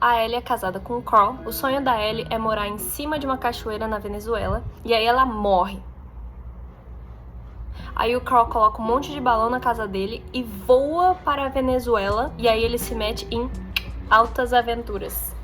A Ellie é casada com o Carl. O sonho da Ellie é morar em cima de uma cachoeira na Venezuela. E aí ela morre. Aí o Carl coloca um monte de balão na casa dele e voa para a Venezuela. E aí ele se mete em altas aventuras.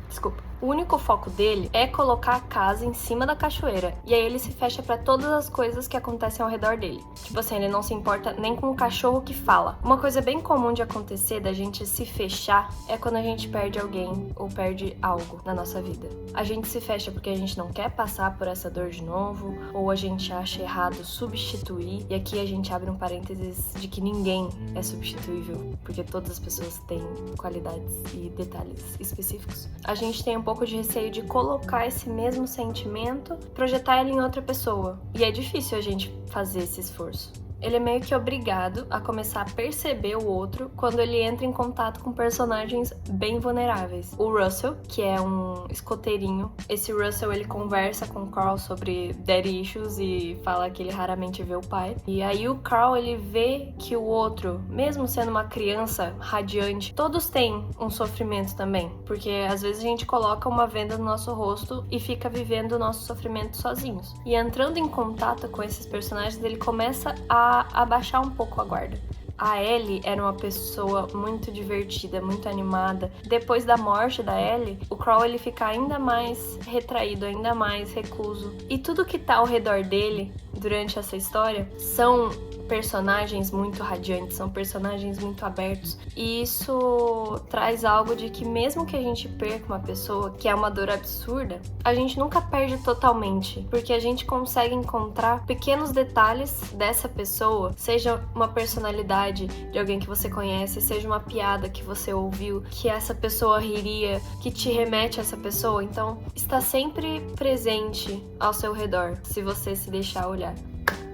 Desculpa. O único foco dele é colocar a casa em cima da cachoeira. E aí ele se fecha pra todas as coisas que acontecem ao redor dele. Tipo assim, ele não se importa nem com o cachorro que fala. Uma coisa bem comum de acontecer, da gente se fechar, é quando a gente perde alguém ou perde algo na nossa vida. A gente se fecha porque a gente não quer passar por essa dor de novo, ou a gente acha errado substituir. E aqui a gente abre um parênteses de que ninguém é substituível, porque todas as pessoas têm qualidades e detalhes específicos. A gente tem um pouco de receio de colocar esse mesmo sentimento, projetar ele em outra pessoa. E é difícil a gente fazer esse esforço. Ele é meio que obrigado a começar a perceber o outro quando ele entra em contato com personagens bem vulneráveis. O Russell, que é um escoteirinho. Esse Russell, ele conversa com o Carl sobre daddy issues e fala que ele raramente vê o pai. E aí o Carl, ele vê que o outro, mesmo sendo uma criança radiante, todos têm um sofrimento também. Porque às vezes a gente coloca uma venda no nosso rosto e fica vivendo o nosso sofrimento sozinhos. E entrando em contato com esses personagens, ele começa a abaixar um pouco a guarda. A Ellie era uma pessoa muito divertida, muito animada. Depois da morte da Ellie, o Carl ele fica ainda mais retraído, ainda mais recluso. E tudo que tá ao redor dele durante essa história são personagens muito radiantes, são personagens muito abertos. E isso traz algo de que mesmo que a gente perca uma pessoa, que é uma dor absurda, a gente nunca perde totalmente, porque a gente consegue encontrar pequenos detalhes dessa pessoa, seja uma personalidade de alguém que você conhece, seja uma piada que você ouviu, que essa pessoa riria, que te remete a essa pessoa. Então, está sempre presente ao seu redor, se você se deixar olhar.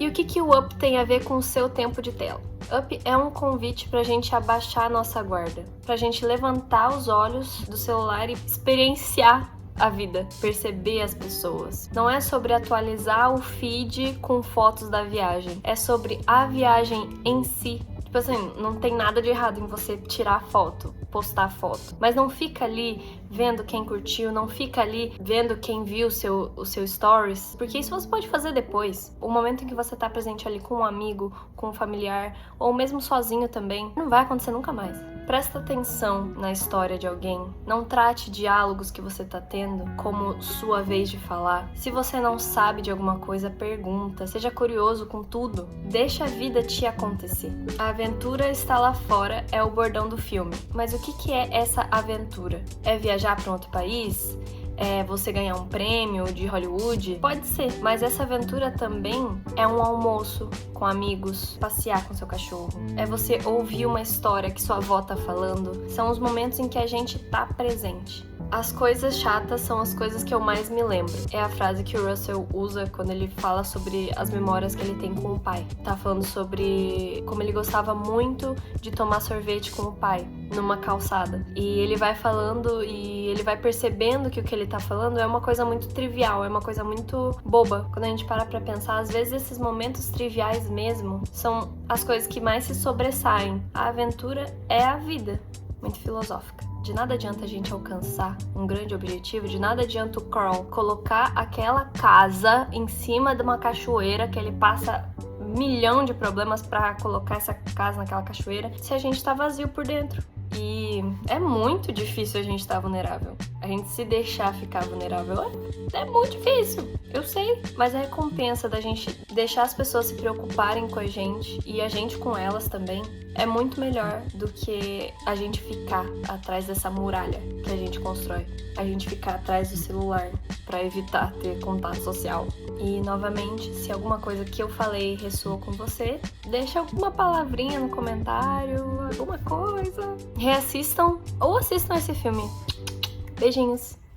E o que o Up tem a ver com o seu tempo de tela? Up é um convite pra gente abaixar a nossa guarda, pra gente levantar os olhos do celular e experienciar a vida, perceber as pessoas. Não é sobre atualizar o feed com fotos da viagem, é sobre a viagem em si. Tipo assim, não tem nada de errado em você tirar foto, postar foto, mas não fica ali vendo quem curtiu, não fica ali vendo quem viu o seu stories, porque isso você pode fazer depois. O momento em que você tá presente ali com um amigo, com um familiar, ou mesmo sozinho também, não vai acontecer nunca mais. Presta atenção na história de alguém, não trate diálogos que você tá tendo como sua vez de falar. Se você não sabe de alguma coisa, pergunta, seja curioso com tudo, deixa a vida te acontecer. A aventura está lá fora é o bordão do filme, mas o que é essa aventura? É viajar para um outro país? É você ganhar um prêmio de Hollywood? Pode ser, mas essa aventura também é um almoço com amigos, passear com seu cachorro. É você ouvir uma história que sua avó tá falando. São os momentos em que a gente tá presente. As coisas chatas são as coisas que eu mais me lembro. É a frase que o Russell usa quando ele fala sobre as memórias que ele tem com o pai. Tá falando sobre como ele gostava muito de tomar sorvete com o pai numa calçada. E ele vai falando e ele vai percebendo que o que ele tá falando é uma coisa muito trivial, é uma coisa muito boba. Quando a gente para pra pensar, às vezes esses momentos triviais mesmo são as coisas que mais se sobressaem. A aventura é a vida. Muito filosófica. De nada adianta a gente alcançar um grande objetivo, de nada adianta o Carl colocar aquela casa em cima de uma cachoeira que ele passa 1.000.000 de problemas pra colocar essa casa naquela cachoeira, se a gente tá vazio por dentro. E é muito difícil a gente estar vulnerável. A gente se deixar ficar vulnerável é muito difícil, eu sei. Mas a recompensa da gente deixar as pessoas se preocuparem com a gente e a gente com elas também é muito melhor do que a gente ficar atrás dessa muralha que a gente constrói. A gente ficar atrás do celular para evitar ter contato social. E novamente, se alguma coisa que eu falei ressoou com você, deixa alguma palavrinha no comentário, alguma coisa. Reassistam ou assistam esse filme. Beijinhos!